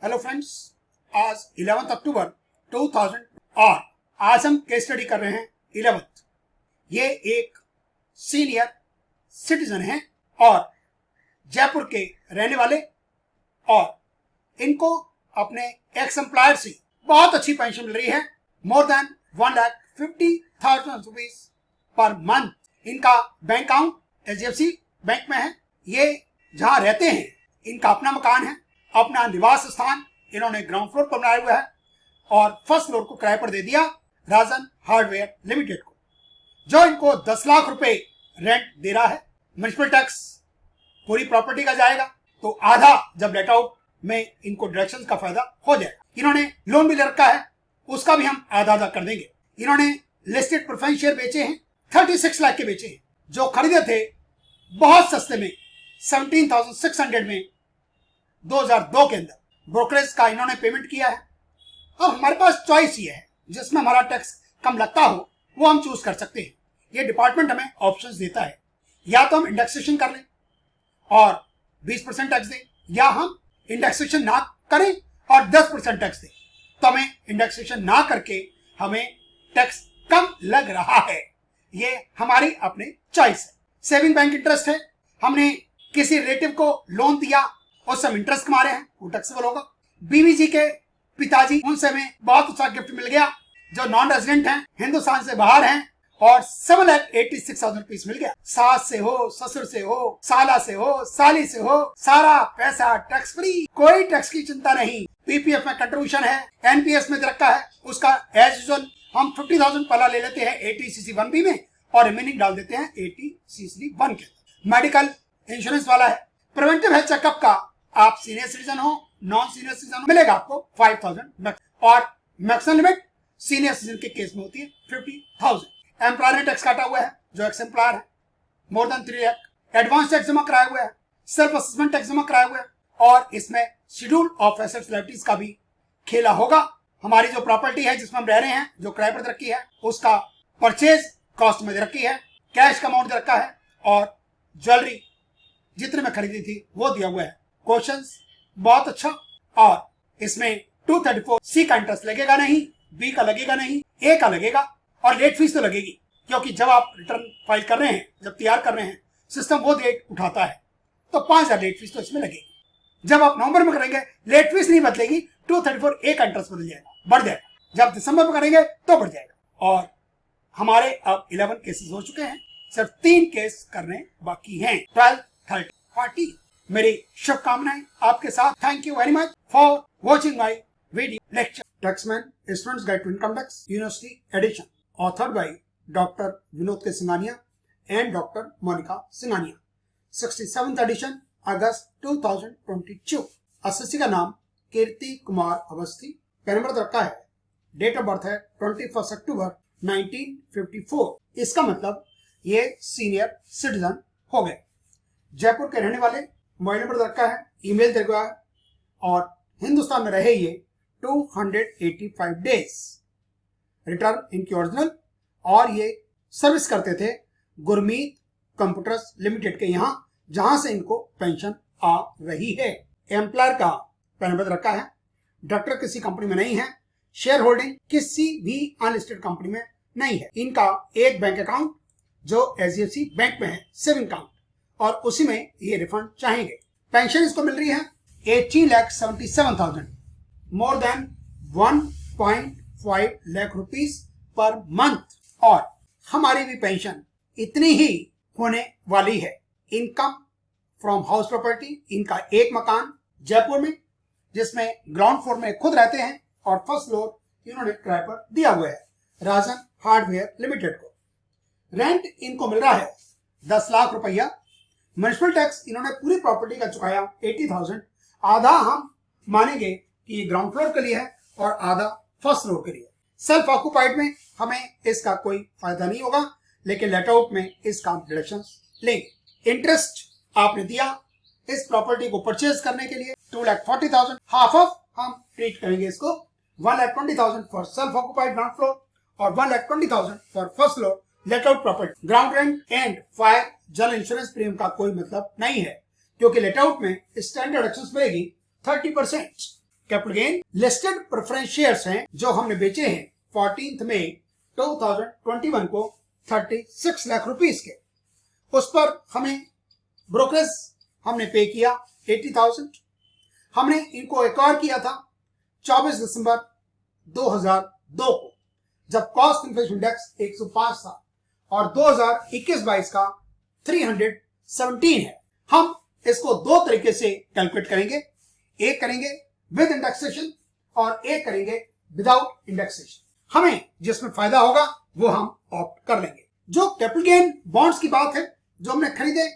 Hello friends, आज 11 अक्टूबर 2000 और आज हम केस स्टडी कर रहे हैं 11th। ये एक सीनियर सिटीजन हैं और जयपुर के रहने वाले और इनको अपने एक्स एम्प्लॉयर से बहुत अच्छी पेंशन मिल रही है, more than 1,50,000 rupees per month. इनका बैंक अकाउंट HDFC बैंक में है। ये जहाँ रहते हैं इनका अपना मकान है, अपना निवास स्थान इन्होंने ग्राउंड फ्लोर पर बनाया हुआ है और फर्स्ट फ्लोर को किराए पर दे दिया राजन हार्डवेयर लिमिटेड को, जो इनको 10 लाख रुपए रेंट दे रहा है। म्युनिसिपल टैक्स पूरी प्रॉपर्टी का जाएगा, तो आधा जब लेट आउट में इनको डिडक्शन का फायदा हो जाएगा। इन्होंने लोन भी ले रखा है, उसका भी हम आधा आधा कर देंगे। इन्होंने लिस्टेड प्रेफरेंस शेयर बेचे हैं, 36 लाख के बेचे हैं, जो खरीदे थे बहुत सस्ते में 17,600 में 2002 के अंदर। ब्रोकरेज का इन्होंने पेमेंट किया है। अब हमारे पास चॉइस ये है, जिसमें हमारा टैक्स कम लगता हो वो हम चूज कर सकते हैं। ये डिपार्टमेंट हमें ऑप्शंस देता है, या तो हम इंडेक्सेशन कर लें और 20% टैक्स दें, या हम इंडेक्सेशन ना करें और 10% टैक्स दें। तो हमें इंडेक्सेशन ना करके हमें टैक्स कम लग रहा है, ये हमारी अपने चॉइस है। सेविंग बैंक इंटरेस्ट है, हमने किसी रिलेटिव को लोन दिया, उस समय इंटरेस्ट कमा रहे हैं, वो टैक्सेबल होगा। बीवी जी के पिताजी, उनसे हमें बहुत अच्छा गिफ्ट मिल गया, जो नॉन रेजिडेंट हैं, हिंदुस्तान से बाहर हैं, और 7,86,000 रुपीज मिल गया। सास से हो, ससुर से हो, साला से हो, साली से हो, सारा पैसा टैक्स फ्री, कोई टैक्स की चिंता नहीं। पीपीएफ में कंट्रीब्यूशन है, एनपीएस में रखा है, उसका एज यूजुअल हम 50,000 पहला ले लेते हैं 80cc1B में और रिमेनिंग डाल देते हैं 80cc1 के। मेडिकल इंश्योरेंस वाला है, प्रिवेंटिव हेल्थ चेकअप का आप सीनियर सिटीजन हो, नॉन सीनियर सिटीजन हो, मिलेगा आपको 5,000 और मैक्सिमम लिमिट सीनियर सिटीजन के केस में होती है 50,000। एम्प्लॉयर ने टैक्स काटा हुआ है, जो एक्स एम्प्लॉयर है, more than 3 lakh. Advance tax जमा कराया हुआ है, सेल्फ असेसमेंट टैक्स जमा कराया हुआ है, और इसमें शेड्यूल ऑफ एसेट्स लायबिलिटीज का भी खेला होगा। हमारी जो प्रॉपर्टी है जिसमें हम रह रहे हैं, जो किराए पर रखी है, उसका परचेज कॉस्ट में दे रखी है, कैश का अमाउंट दे रखा है, और ज्वेलरी जितने में खरीदी थी वो दिया हुआ है। क्वेश्चंस बहुत अच्छा, और इसमें 234C का इंटरेस्ट लगेगा नहीं, B का लगेगा नहीं, A का लगेगा, और लेट फीस तो लगेगी, क्योंकि जब आप रिटर्न फाइल कर रहे हैं, जब तैयार कर रहे हैं, सिस्टम वो डेट उठाता है, तो 5,000 लेट फीस तो इसमें लगेगी। जब आप नवंबर में करेंगे लेट फीस नहीं बदलेगी, 234A का इंटरेस्ट बदल जाएगा, बढ़ जाएगा। जब दिसंबर में करेंगे तो बढ़ जाएगा। और हमारे अब 11 केसेस हो चुके हैं, सिर्फ 3 केस करने बाकी हैं। 12, 13, 14। मेरी शुभकामनाएं आपके साथ। Thank you very much for watching my video lecture. Taxmann students guide to income tax university edition, authored by Dr. Vinod K. Singhania and Dr. Monica Singhania, 67th edition, August 2022। SSC का नाम कीर्ति Kumar Awasthi, pan number रखा है, date of birth है 21 October 1954। इसका मतलब ये senior citizen हो गए। जयपुर के रहने वाले, मोबाइल नंबर रखा है, ईमेल दे हुआ है, और हिंदुस्तान में रहे ये 285 डेज। रिटर्न इनकी ओरिजिनल, और ये सर्विस करते थे गुरमीत कंप्यूटर्स लिमिटेड के यहाँ, जहां से इनको पेंशन आ रही है। एम्प्लॉयर का पैन नंबर रखा है, डायरेक्टर किसी कंपनी में नहीं है, शेयर होल्डिंग किसी भी अनलिस्टेड कंपनी में नहीं है। इनका एक बैंक अकाउंट जो HDFC बैंक में है, सेविंग अकाउंट, और उसी में ये रिफंड चाहेंगे। पेंशन इसको मिल रही है 80,77,000, more than 1.5 lakh rupees per month. और हमारी भी पेंशन इतनी ही होने वाली है। इनकम फ्रॉम हाउस प्रॉपर्टी, इनका एक मकान जयपुर में, जिसमें ग्राउंड फ्लोर में खुद रहते हैं, और फर्स्ट फ्लोर इन्होंने किराए पर दिया हुआ है राजन हार्डवेयर लिमिटेड को। रेंट इनको मिल रहा है 10 लाख रुपया। म्युनिसिपल टैक्स इन्होंने पूरी प्रॉपर्टी का चुकाया 80,000। आधा हम मानेंगे कि ये ग्राउंड फ्लोर के लिए है और आधा फर्स्ट फ्लोर के लिए। सेल्फ ऑक्यूपाइड में हमें इसका कोई फायदा नहीं होगा, लेकिन लेट आउट में इसका डिडक्शन लेंगे। इंटरेस्ट आपने दिया इस प्रॉपर्टी को परचेज करने के लिए 2,40,000, हाफ ऑफ हम ट्रीट करेंगे इसको 1,20,000 for self occupied ground floor और 1,20,000 for first floor let out property. Ground rent and fire जल इंश्योरेंस प्रीमियम का कोई मतलब नहीं है, क्योंकि लेट आउट में स्टैंडर्ड डिडक्शंस मिलेगी 30%। Capital gain listed preference shares हैं जो हमने बेचे हैं 14 मई 2021 को 36 लाख रुपीस के। उस पर हमें ब्रोकरेज हमने पे किया 80,000। हमने इनको एक्वायर किया था 24 दिसंबर 2002 को, जब कॉस्ट इन्फ्लेशन इंडेक्स 105 था और 2021-22 का 317 है। हम इसको दो तरीके से कैलकुलेट करेंगे, एक करेंगे विद इंडेक्सेशन और एक करेंगे विदाउट इंडेक्सेशन। हमें जिसमें फायदा होगा वो हम ऑप्ट कर लेंगे। जो कैपिटल गेन बॉन्ड्स की बात है जो हमने खरीदे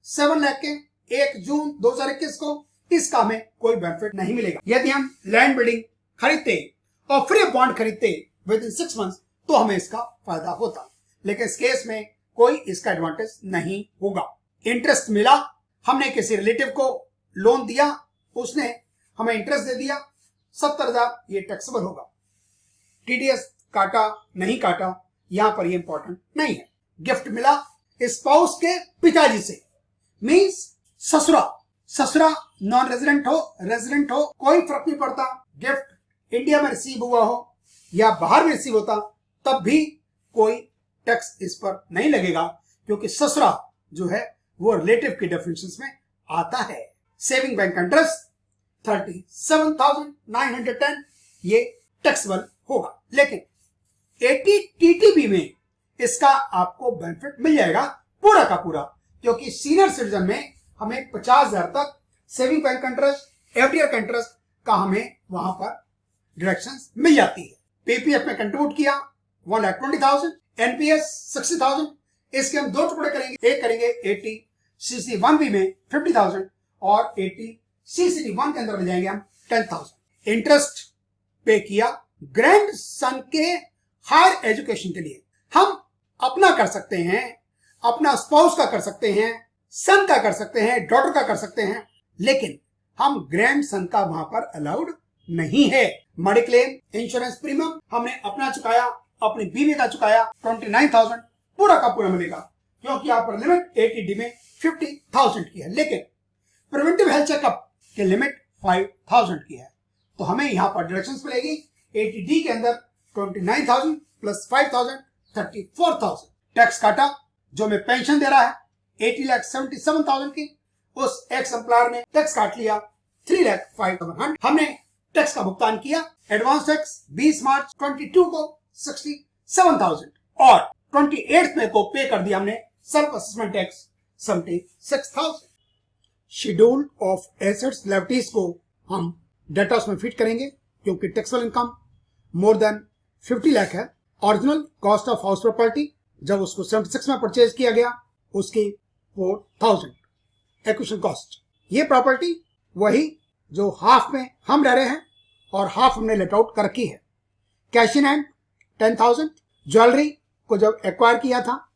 7 लाख के 1 जून 2021 को, इसका हमें कोई बेनिफिट नहीं मिलेगा। यदि हम लैंड बिल्डिंग खरीदते और फ्री बॉन्ड खरीदते विद इन 6 मंथ्स तो हमें इसका फायदा होता, लेकिन इस केस में कोई इसका एडवांटेज नहीं होगा। इंटरेस्ट मिला, हमने किसी रिलेटिव को लोन दिया, उसने हमें इंटरेस्ट दे दिया 70,000, ये टैक्सेबल होगा। टीडीएस काटा नहीं काटा यहां पर ये इंपॉर्टेंट नहीं है। गिफ्ट मिला स्पाउस के पिताजी से, मींस ससुरा नॉन रेजिडेंट हो रेजिडेंट हो कोई फर्क नहीं पड़ता। गिफ्ट इंडिया में रिसीव हुआ हो या बाहर में रिसीव होता तब भी कोई टैक्स इस पर नहीं लगेगा, क्योंकि ससुरा जो है वो रिलेटिव की डेफिनेशन में आता है। सेविंग बैंक इंटरेस्ट 37,910 ये टैक्सेबल होगा, लेकिन 80 टीटीबी में इसका आपको बेनिफिट मिल जाएगा पूरा का पूरा, क्योंकि सीनियर सिटीजन में हमें 50,000 तक सेविंग बैंक इंटरेस्ट एफडीआर का इंटरेस्ट का हमें वहां पर डिडक्शंस मिल जाती है। पीपीएफ में कंट्रीब्यूट किया 1,20,000, एनपीएस 60,000, इसके हम दो टुकड़े करेंगे, एक करेंगे 80 CC1B में 50,000 और 80 CCD1 के अंदर ले जाएंगे हम 10,000। इंटरेस्ट पे किया ग्रैंड सन के हायर एजुकेशन के लिए। हम अपना कर सकते हैं, अपना स्पाउस का कर सकते हैं, सन का कर सकते हैं, डॉटर का कर सकते हैं, लेकिन हम ग्रैंड सन का वहां पर अलाउड नहीं है। मेडिक्लेम इंश्योरेंस प्रीमियम हमने अपना चुकाया, अपनी बीवी का चुकाया 29,000, पूरा का पूरा मिलेगा, क्योंकि यहाँ पर लिमिट 80D में 50,000 की है, लेकिन प्रिवेंटिव हेल्थ चेकअप की लिमिट 5,000 की है। तो हमें यहाँ पर डिडक्शंस मिलेगी 80D के अंदर 29,000 प्लस 5,000 34,000। टैक्स काटा, जो हमें पेंशन दे रहा है 80,77,000 की, उस एक्स एम्प्लॉयर ने टैक्स काट लिया 3,05,100। हमने टैक्स का भुगतान किया एडवांस टैक्स 20 मार्च 22 को 67,000 और 28 में को पे कर दिया हमने self assessment tax 76,000। Schedule of assets liabilities को हम डेटा में फिट करेंगे, क्योंकि taxable income more than 50 lakh है। Original cost of house property जब उसको 76 में परचेज किया गया उसकी 4,000 एक्विजिशन कॉस्ट। ये प्रॉपर्टी वही जो हाफ में हम रह रहे हैं और हाफ हमने लेट आउट कर रखी है। कैश इन हैंड 10,000, ज्वेलरी को जब एक्वायर किया था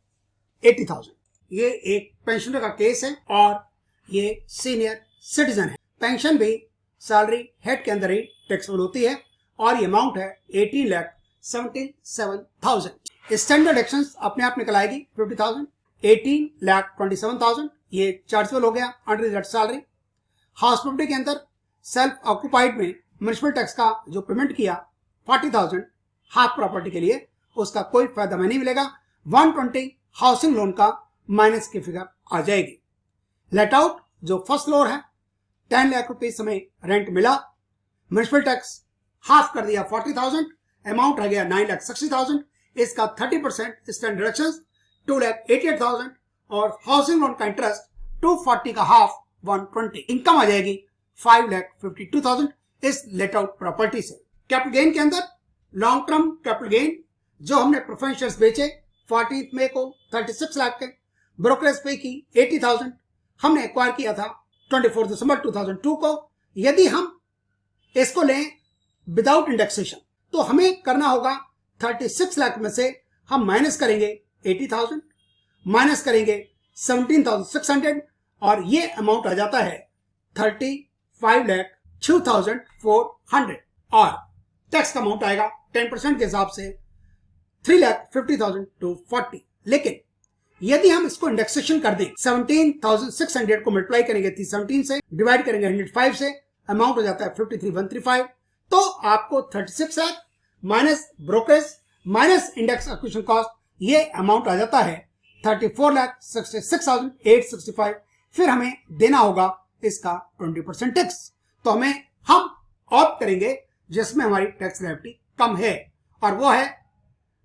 80,000। ये एक पेंशनर का केस है और ये सीनियर सिटीजन है। पेंशन भी सैलरी हेड के अंदर ही टैक्सेबल होती है और ये अमाउंट है 18,77,000। स्टैंडर्ड एक्शंस अपने आप निकल आएगी 50,000, 18,27,000 ये चार्जेबल हो गया under that salary. House property के अंदर सेल्फ ऑक्यूपाइड में म्युनिसिपल टैक्स का जो पेमेंट किया 40,000 हाफ प्रॉपर्टी के लिए, उसका कोई फायदा में नहीं मिलेगा। 120 हाउसिंग लोन का माइनस की फिगर आ जाएगी। लेट आउट जो फर्स्ट फ्लोर है 10 लाख रुपीज हमें रेंट मिला, म्युनिसिपल टैक्स हाफ कर दिया 40,000, अमाउंट रह गया 9,60,000, इसका 30% स्टैंड डिडक्शन 2,88,000 और हाउसिंग लोन का इंटरेस्ट 240 का हाफ 120, इनकम आ जाएगी 5,52,000 इस लेट आउट प्रॉपर्टी से। कैपिटल गेन के अंदर लॉन्ग टर्म कैपिटल गेन जो हमने प्रेफरेंस शेयर्स बेचे 14 मई को 36 लाख के, ब्रोकरेज पे की 80,000, हमने एक्वायर किया था 24 दिसंबर 2002 को। यदि हम इसको लें विदाउट इंडेक्सेशन तो हमें करना होगा 36 लाख में से हम माइनस करेंगे 80,000, माइनस करेंगे 17,600 और ये अमाउंट आ जाता है 35,02,400 और टैक्स का अमाउंट आएगा 10% के हिसाब से 3,50,000 to 40। लेकिन यदि हम इसको इंडेक्सेशन कर दें 17,600 को मल्टीप्लाई करेंगे 317 से, डिवाइड करेंगे 105 से, अमाउंट हो जाता है 53,135। तो आपको 36 lakh minus brokerage minus index acquisition cost, ये अमाउंट आ जाता है 34,66,865। फिर हमें देना होगा इसका 20% टैक्स। तो हम ऑप्ट करेंगे जिसमें हमारी टैक्स लायबिलिटी कम है, और वो है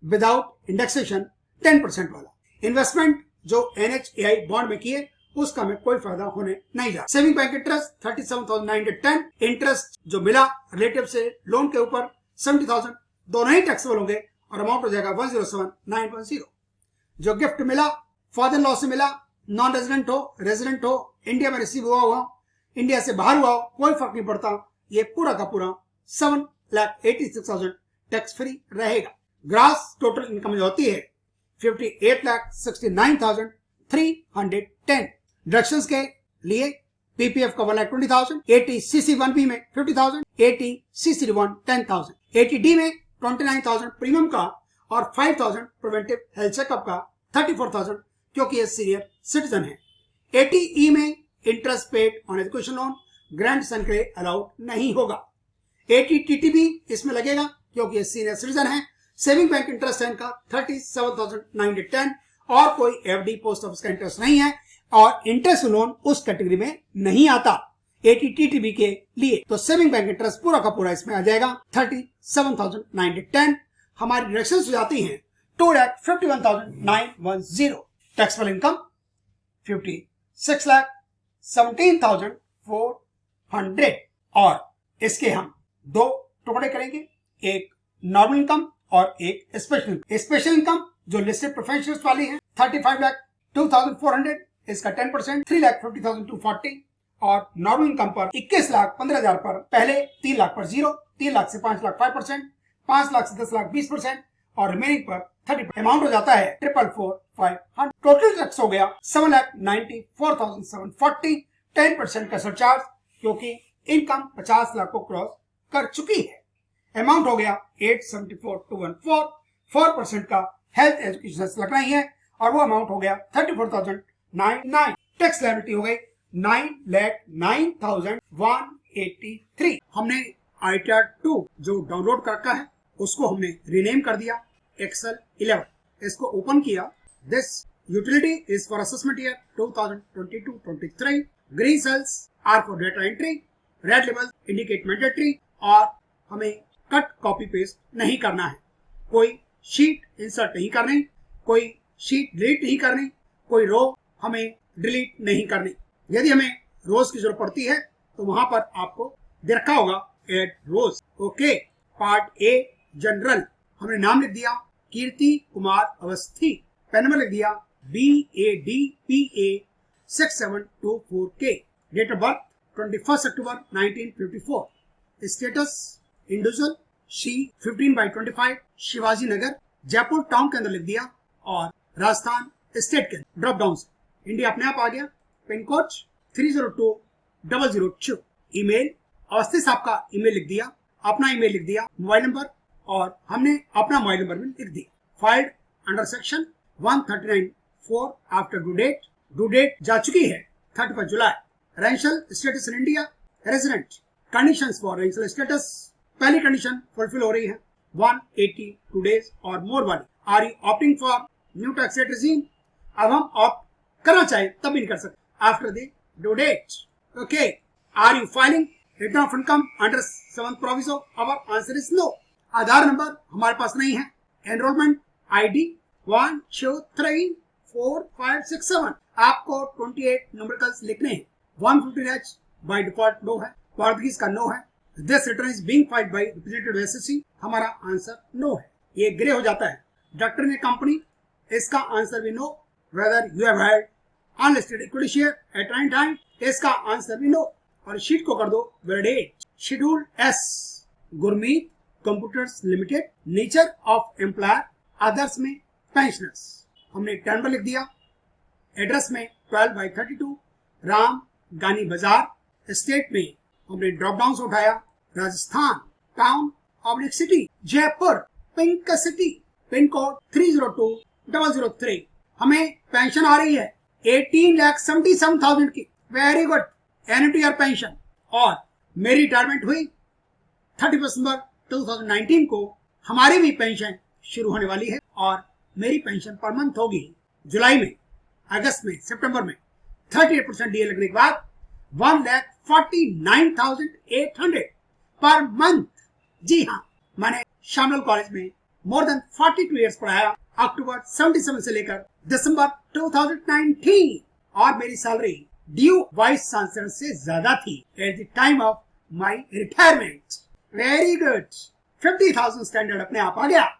विदाउट इंडेक्सेशन 10% वाला। इन्वेस्टमेंट जो NHAI बॉन्ड में किए उसका हमें कोई फायदा होने नहीं जा। सेविंग बैंक इंटरेस्ट 37,910, इंटरेस्ट जो मिला रिलेटिव से लोन के ऊपर 70,000, दोनों ही टैक्सेबल होंगे और अमाउंट हो जाएगा 107,910। जो गिफ्ट मिला फादर लॉ से मिला, नॉन रेजिडेंट हो रेजिडेंट हो, इंडिया में रिसीव हुआ हो इंडिया से बाहर हुआ हो, कोई फर्क नहीं पड़ता, ये पूरा का पूरा 7,86,000 टैक्स फ्री रहेगा। ग्रास टोटल इनकम जो होती है 58,69,310। डिडक्शंस के लिए पीपीएफ का 1,20,000, 80 CC1B में 50,000, 80 CC1 10,000, 80D में 29,000 प्रीमियम का और 5,000 प्रिवेंटिव हेल्थ चेकअप का 34,000 क्योंकि ये सीनियर सिटीजन है। 80E में interest paid on education loan grand son के लिए अलाउड नहीं होगा। 80 TTB इसमें लगेगा क्योंकि ये सीनियर सिटीजन है। सेविंग बैंक इंटरेस्ट है इनका 37,910 और कोई FD पोस्ट ऑफिस का इंटरेस्ट नहीं है और इंटरेस्ट लोन उस कैटेगरी में नहीं आता 80 TTB के लिए। तो सेविंग बैंक इंटरेस्ट पूरा का पूरा इसमें आ जाएगा 37,910। हमारी डिडक्शंस हो जाती हैं 2,51,910। टैक्सेबल इनकम 56,17,400 और इसके हम दो टुकड़े करेंगे, एक नॉर्मल इनकम और एक स्पेशल इनकम जो लिस्टेड प्रोफेशनल्स वाली है 35,02,400, इसका 10%, 3,50,240 और नॉर्मल इनकम पर 21,15,000 पर पहले 3 लाख पर 0, 3 लाख से 5 लाख 5%, 5 लाख से 10 लाख 20% और रिमेनिंग पर 30%। अमाउंट हो जाता है 444,500। टोटल टैक्स हो गया 7,94,740, 10% का सरचार्ज क्योंकि इनकम 50 लाख को क्रॉस कर चुकी है। अमाउंट हो गया 874,214, 4% का हेल्थ एजुकेशन लगना ही है और वो अमाउंट हो गया 34,099। टैक्स लायबिलिटी हो गई 9,09,183। हमने ITR 2 जो डाउनलोड कर रखा है उसको हमने रीनेम कर दिया Excel 11। इसको ओपन किया। This utility is for assessment year 2022-23। Green cells are for data entry, red labels indicate mandatory और हमें कट कॉपी पेस्ट नहीं करना है। कोई शीट इंसर्ट नहीं करनी, कोई शीट डिलीट नहीं करनी, कोई रो हमें डिलीट नहीं करनी। यदि हमें रोज की जरूरत पड़ती है तो वहां पर आपको दे रखा होगा add rows. Okay, part A general, हमने नाम लिख दिया कीर्ति कुमार अवस्थी, पेन नंबर लिख दिया BADPA 6724K, date of birth 21 October 1954, status individual, C 15/25 Shivaji Nagar Jaipur town के अंदर लिख दिया और राजस्थान स्टेट के ड्रॉप डाउन से इंडिया अपने आप आ गया। Pin code 302,002। ईमेल अवस्थी साहब का ईमेल लिख दिया, अपना ईमेल लिख दिया, मोबाइल नंबर और हमने अपना मोबाइल नंबर भी लिख दिया। Filed under section 139(4) after due date जा चुकी है 31 जुलाई। Residential status in India resident. Conditions for residential status, पहली कंडीशन फुलफिल हो रही है 182 डेज और मोर वाली। Are you opting for new tax rate regime? अब हम ऑप्ट करना चाहे तब भी नहीं कर सकते after the due date. Okay, are you filing return of income under 7th proviso? Our answer is no. Aadhaar number हमारे पास नहीं है। एनरोलमेंट ID 1 2 3 4 5 6 7, आपको 28 न्यूमेरिकल्स लिखने हैं। 115H बाय डिफॉल्ट नो है, पोर्तुगीज का नो है। This return is being filed by representative SSC, हमारा आंसर नो है। ये ग्रे हो जाता है। डॉक्टर ने कंपनी, इसका आंसर भी no. Whether you have had unlisted equity share at any time, इसका आंसर भी नो। और शीट को कर दो validate. Schedule S Gurmeet computers limited, nature of employer, others में पेंशनर्स। हमने टर्म लिख दिया। एड्रेस में 12/32 राम गानी बाजार। स्टेट में हमने ड्रॉप डाउन से उठाया Rajasthan, town oblique city Jaipur, pink city, pin code 302,003। हमें पेंशन आ रही है 18,77,000 की। वेरी गुड, एन्युटी और पेंशन। और मेरी रिटायरमेंट हुई 31 दिसंबर 2019 को। हमारी भी पेंशन शुरू होने वाली है और मेरी पेंशन पर मंथ होगी जुलाई में, अगस्त में, सितंबर में। 38% डीए लगने के बाद 1,49,800 पर मंथ। जी हाँ, मैंने शामल कॉलेज में मोर देन 42 ईयर्स पढ़ाया, अक्टूबर 77 से लेकर दिसंबर 2019, और मेरी सैलरी ड्यू वाइस चांसलर से ज्यादा थी at the time of my retirement. Very good, 50,000 standard अपने आप आ गया।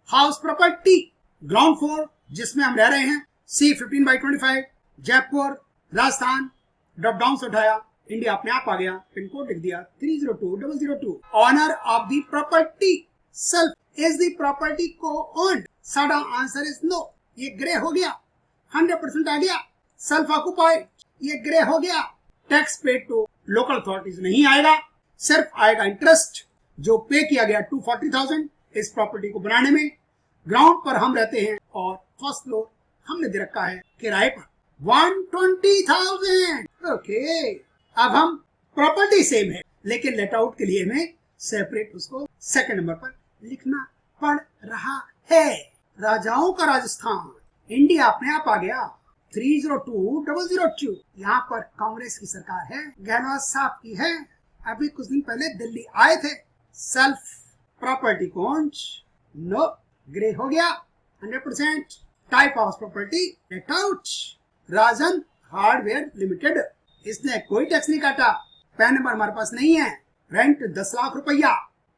हाउस प्रॉपर्टी ग्राउंड फ्लोर जिसमें हम रह रहे हैं, C15/25 Jaipur Rajasthan. Drop down से उठाया, इंडिया अपने आप आ गया, पिन कोड लिख दिया 302002। Owner of the property self is the property co-owned. साडा आंसर इज नो, ये ग्रे हो गया। 100% आ गया। सेल्फ ऑक्युपाइड, ये ग्रे हो गया। Tax paid to local authorities नहीं आएगा, सिर्फ आएगा इंटरेस्ट जो पे किया गया 240,000 इस प्रॉपर्टी को बनाने में। ग्राउंड पर हम रहते हैं और फर्स्ट फ्लोर हमने दे रखा है किराए पर 120,000। ओके, अब हम प्रॉपर्टी सेम है लेकिन लेट आउट के लिए हमें सेपरेट उसको सेकंड नंबर पर लिखना पड़ रहा है। राजाओं का राजस्थान, इंडिया अपने आप आ गया 302002। यहाँ पर कांग्रेस की सरकार है, गहलोत साहब की है। अभी कुछ दिन पहले दिल्ली आए थे। सेल्फ प्रॉपर्टी कौन, नो, ग्रे हो गया 100%। Type house property let out. Rajan hardware limited, इसने कोई टैक्स नहीं काटा। पैन नंबर हमारे पास नहीं है। रेंट 10 लाख रुपया।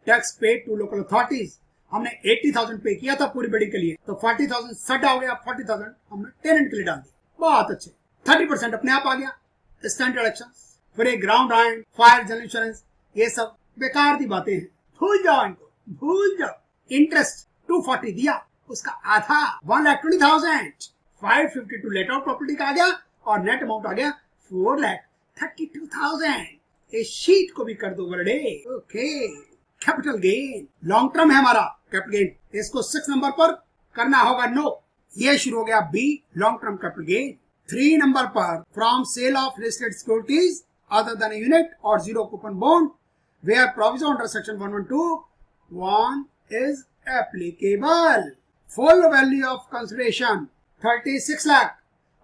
Tax paid to local authorities, हमने 80,000 पे किया था पूरी बिल्डिंग के लिए, तो 40,000 सट हो गया। 40,000 हमने टेनेंट के लिए डाल दिया। बहुत अच्छे, 30% अपने आप आ गया। Standard action, free ground rent, fire, general insurance, ये सब बेकार की बातें हैं, भूल जाओ इनको, भूल जाओ। इंटरेस्ट 240 दिया, उसका आधा 1,20,000। 552 लेट आउट प्रॉपर्टी का आ गया और नेट अमाउंट आ गया 4,32,000। इस शीट को भी कर दो बड़े। Okay, capital gain long term है हमारा कैपिटल गेन, इसको 6 नंबर पर करना होगा नो। ये शुरू हो गया B, long term capital gain. 3 number पर from sale of listed securities other than unit और zero coupon bond where provision under section 112(1) is applicable. Full value of consideration 36 lakh,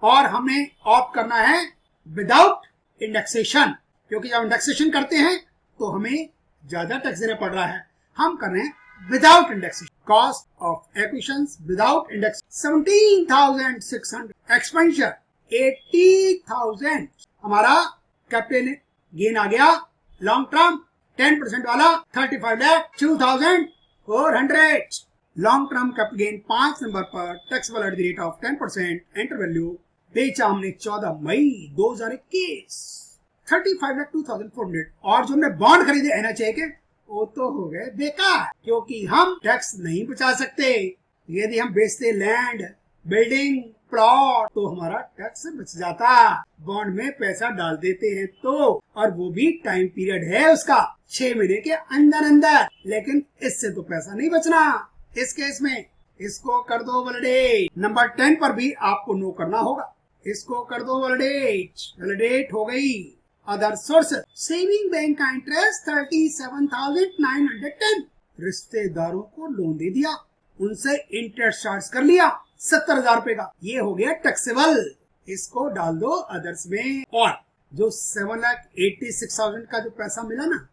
और हमें ऑप्ट करना है विदाउट इंडेक्सेशन, क्योंकि जब इंडेक्सेशन करते हैं तो हमें ज्यादा टैक्स देना पड़ रहा है। हम कर रहे हैं without indexation. Cost of acquisitions without index 17,600। Expenditure 80,000। हमारा कैपिटल गेन आ गया लॉन्ग टर्म 10% वाला 35,02,400। Long term capital gain 5 number पर taxable at the rate of 10%। Enter value बेचा हमने 14 मई 2021 35,02,400। और जो हमने बॉन्ड खरीदे NHA के, वो तो हो गए बेकार, क्योंकि हम टैक्स नहीं बचा सकते। यदि हम बेचते लैंड, बिल्डिंग, प्लॉट तो हमारा टैक्स बच जाता। बॉन्ड में पैसा डाल देते हैं तो, और वो भी टाइम पीरियड है उसका 6 महीने के अंदर अंदर, लेकिन इससे तो पैसा नहीं बचना। इस केस में इसको कर दो वैलिडेट। नंबर 10 पर भी आपको नो करना होगा, इसको कर दो वैलिडेट। वैलिडेट हो गई। अदर सोर्स, सेविंग बैंक का इंटरेस्ट 37,910। रिश्तेदारों को लोन दे दिया, उनसे इंटरेस्ट चार्ज कर लिया 70,000 रुपए का, ये हो गया टैक्सेबल। इसको डाल दो अदर्स में। और जो 7,86,000 का जो पैसा मिला ना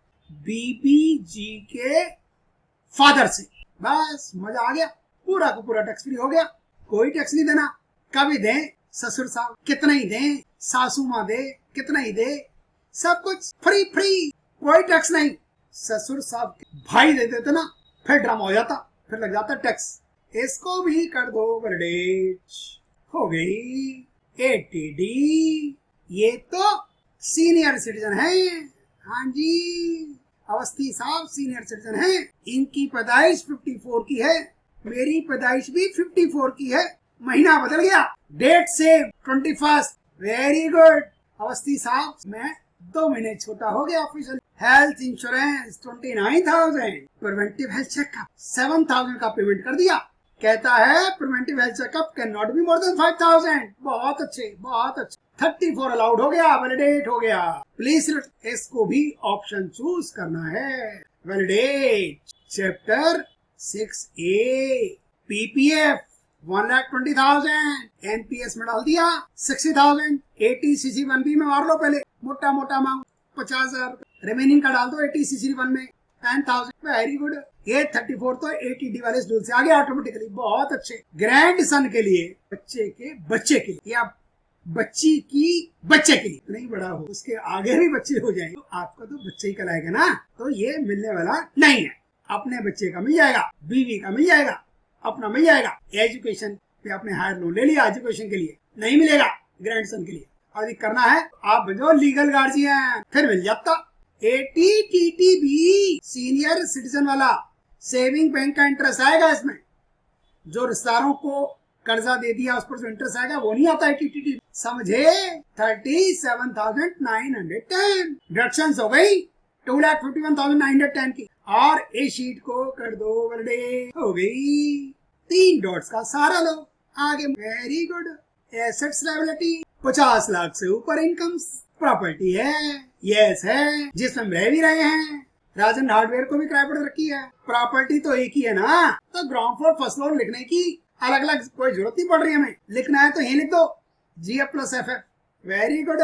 BBG के फादर से, बस मजा आ गया, पूरा का पूरा टैक्स फ्री हो गया। कोई टैक्स नहीं देना। कभी दें ससुर साहब कितना ही दें, सासू माँ दे कितना ही दे, सब कुछ फ्री फ्री, कोई टैक्स नहीं। ससुर साहब भाई दे देते ना, फिर ड्रामा हो जाता, फिर लग जाता टैक्स। इसको भी कर दो वैलिडेट। हो गई 80D। ये तो सीनियर सिटीजन है। हाँ जी, अवस्थी साहब सीनियर सिटीजन है। इनकी पैदाइश 54 की है, मेरी पैदाइश भी 54 की है। महीना बदल गया, डेट से 21। वेरी गुड अवस्थी साहब, मैं 2 महीने छोटा हो गया official. Health insurance 29,000। Preventive health checkup 7,000 का पेमेंट कर दिया। कहता है preventive health checkup can not be more than 5,000। बहुत अच्छे, बहुत अच्छे। 34 अलाउड हो गया, वैलिडेट हो गया। प्लीज इसको भी ऑप्शन चूज करना है। Validate chapter 6A PPF 1,20,000 NPS में डाल दिया 60,000। 80cc1B में मार लो पहले मोटा मोटा अमाउंट 50,000, रिमेनिंग का डाल दो 80cc1 में 10,000। Very good. 834 तो 80D वाले शेड्यूल से आ गया ऑटोमेटिकली। बहुत अच्छे। ग्रैंड सन के लिए, बच्चे के बच्चे के लिए, या बच्ची की बच्चे के लिए, नहीं बड़ा हो उसके आगे भी बच्चे हो जाए तो आपका तो बच्चे ही कहलाएगा ना, तो ये मिलने वाला नहीं है। अपने बच्चे का मिल जाएगा, बीवी का मिल जाएगा, अपना मिल जाएगा। एजुकेशन पे आपने हायर लोन ले लिया, एजुकेशन के लिए नहीं मिलेगा ग्रैंड सन के लिए। और यदि करना है आप बनो लीगल गार्जियन, फिर मिल जाता। 80TTB सीनियर सिटीजन वाला सेविंग बैंक का इंटरेस्ट आएगा इसमें। जो रिश्तेदारों को कर्जा दे दिया उस पर जो इंटरेस्ट आएगा वो नहीं आता है TTB, समझे। 37,910 डिडक्शंस हो गई 2,51,910 की। और इस शीट को कर दो वैलिडेट, हो गई। 3 डॉट्स का सहारा लो आगे। Very good. Assets liability 50 lakh से ऊपर इनकम प्रॉपर्टी है, यस है, जिसमें रह भी रहे हैं। राजन हार्डवेयर को भी किराए पर रखी है। प्रॉपर्टी तो एक ही है ना, तो ग्राउंड फ्लोर फर्स्ट फ्लोर लिखने की अलग अलग कोई जरूरत नहीं पड़ रही हमें। लिखना है तो यही लिख दो GF+FF। Very good.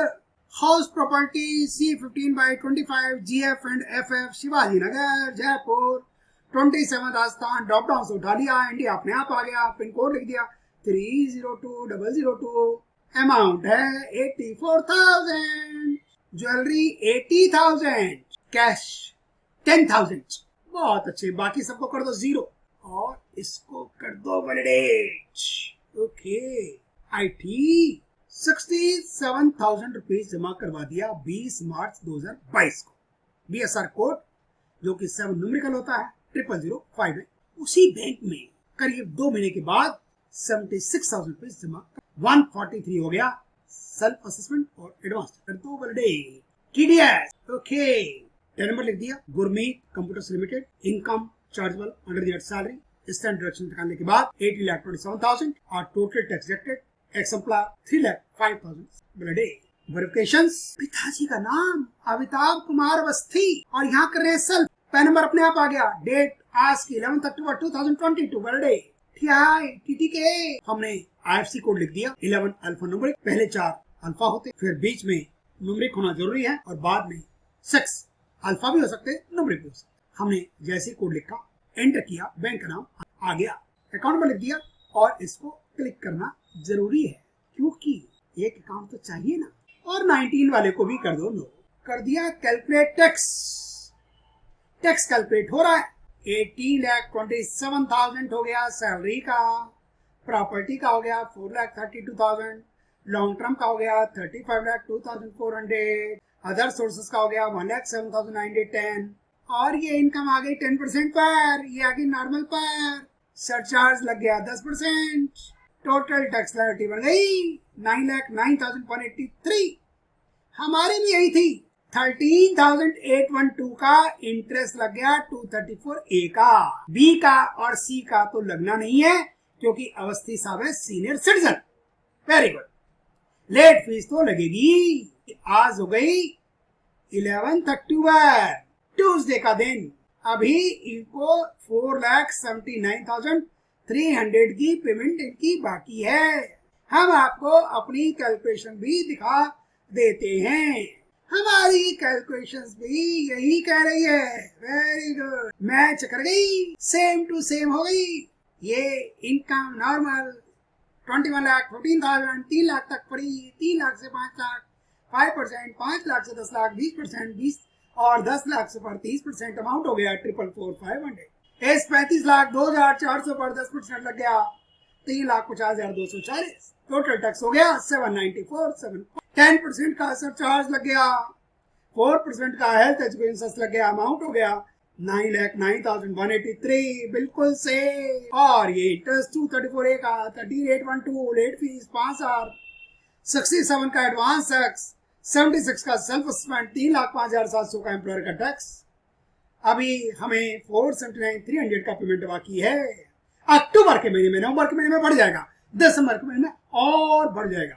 House property C15/25 GF and FF Shivaji Nagar Jaipur 27 Rajasthan. Drop down से उठा लिया, इंडिया अपने आप आ गया। पिन कोड लिख दिया 302002। अमाउंट है 84,000। ज्वेलरी 80,000। कैश 10,000। बहुत अच्छे। बाकी सबको कर दो 0 और इसको कर दो वैलिडेट। ओके। IT 67,000 रुपीज जमा करवा दिया 20 मार्च 2022 को। BSR कोड जो कि 7 न्यूमेरिकल होता है 0005 है। उसी बैंक में करीब 2 महीने के बाद 76,000 रुपीज जमा 143 हो गया। सेल्फ असेसमेंट और एडवांस कर दो वैलिडेट। TDS okay. 10 नंबर लिख दिया। Gurmeet computers limited. Income chargeable under the salary standard deduction निकालने के बाद 80,27,000 और टोटल टैक्स डिडक्टेड एक्सम्पलार 3,05,000 वैलिडेट। वेरिफिकेशंस पिताजी का नाम अमिताभ कुमार अवस्थी और यहाँ कर रहे हैं सेल्फ। पैन नंबर अपने आप आ गया। डेट आज की 11 अक्टूबर 2022 वैलिडेट। TTK हमने IFSC कोड लिख दिया 11 अल्फा नंबर। पहले 4 अल्फा होते, फिर बीच में न्यूमेरिक होना जरूरी है और बाद में 6 अल्फा भी हो सकते, न्यूमेरिक भी हो सकते। हमने जैसे कोड लिखा, एंटर किया, बैंक का नाम आ गया, अकाउंट नंबर लिख दिया और इसको क्लिक करना जरूरी है क्योंकि एक अकाउंट तो चाहिए ना। और 19 वाले को भी कर दो नो। कर दिया। Calculate tax. टैक्स कैलकुलेट हो रहा है। 80,27,000 हो गया सैलरी का। प्रॉपर्टी का हो गया 4,32,000। लॉन्ग टर्म का हो गया 35,02,400। अदर सोर्सेस का हो गया 1,07,910। और ये इनकम आ गई 10% पर, ये आ गई नॉर्मल पर। सरचार्ज लग गया 10%। टोटल टैक्स लायबिलिटी बन गई 9,09,183। हमारी भी यही थी। 13,812 का इंटरेस्ट लग गया 234A का। B का और C का तो लगना नहीं है क्योंकि अवस्थी साहब है senior citizen. Very good. Late fees तो लगेगी। आज हो गई 11 अक्टूबर ट्यूसडे का दिन। अभी इनको 4,79,300 की पेमेंट इनकी बाकी है। हम आपको अपनी कैलकुलेशन भी दिखा देते हैं। हमारी कैलकुलेशंस भी यही कह रही है। Very good. मैच कर गई, सेम टू सेम हो गई। ये इनकम नॉर्मल 21,14,000 3 लाख तक पड़ी। 3 लाख से 5 लाख 5%, 5 लाख से 10 लाख 20%, 20 और 10 लाख से पर 30% अमाउंट हो गया 444,500। इस 35 लाख 2,400 पर 10% लग गया 3,50,240। टोटल टैक्स हो गया 794,700। 10% का सरचार्ज लग गया, 4% का हेल्थ एजुकेशन लग गया, अमाउंट हो गया 9,09,183। बिल्कुल से। और ये इंटरेस्ट 234A का 3812 लेट फीस 5,000। 67 का एडवांस टैक्स, 76 का सेल्फ असेसमेंट, 3,05,700 का एम्प्लॉयर का टैक्स। अभी हमें 479,300 का पेमेंट बाकी है। अक्टूबर के महीने में, नवंबर के महीने में बढ़ जाएगा, दिसंबर के महीने में और बढ़ जाएगा।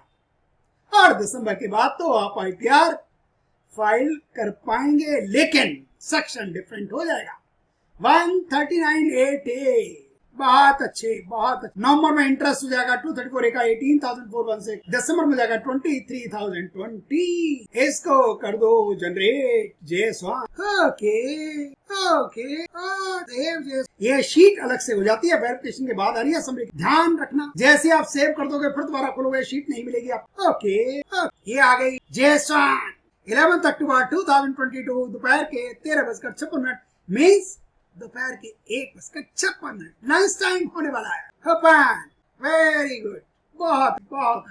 और दिसंबर के बाद तो आप ITR फाइल कर पाएंगे, लेकिन सेक्शन डिफरेंट हो जाएगा। 139(8)(a बहुत अच्छे, बहुत अच्छे। नवंबर में इंटरेस्ट हो जाएगा 234A का 18,416, दिसंबर में जाएगा 23,020। इसको कर दो जनरेट JS1। ओके ओके, ये शीट अलग से हो जाती है, वेरिफिकेशन के बाद आ रही है समरी। ध्यान रखना, जैसे आप सेव कर दोगे फिर दोबारा खोलोगे शीट नहीं मिलेगी आपको। ओके, ये आ गई JS1। 11 अक्टूबर 2022 दोपहर के 13:56 मीन्स दोपहर के 1:56 लंच टाइम होने वाला है। वेरी गुड, बहुत बहुत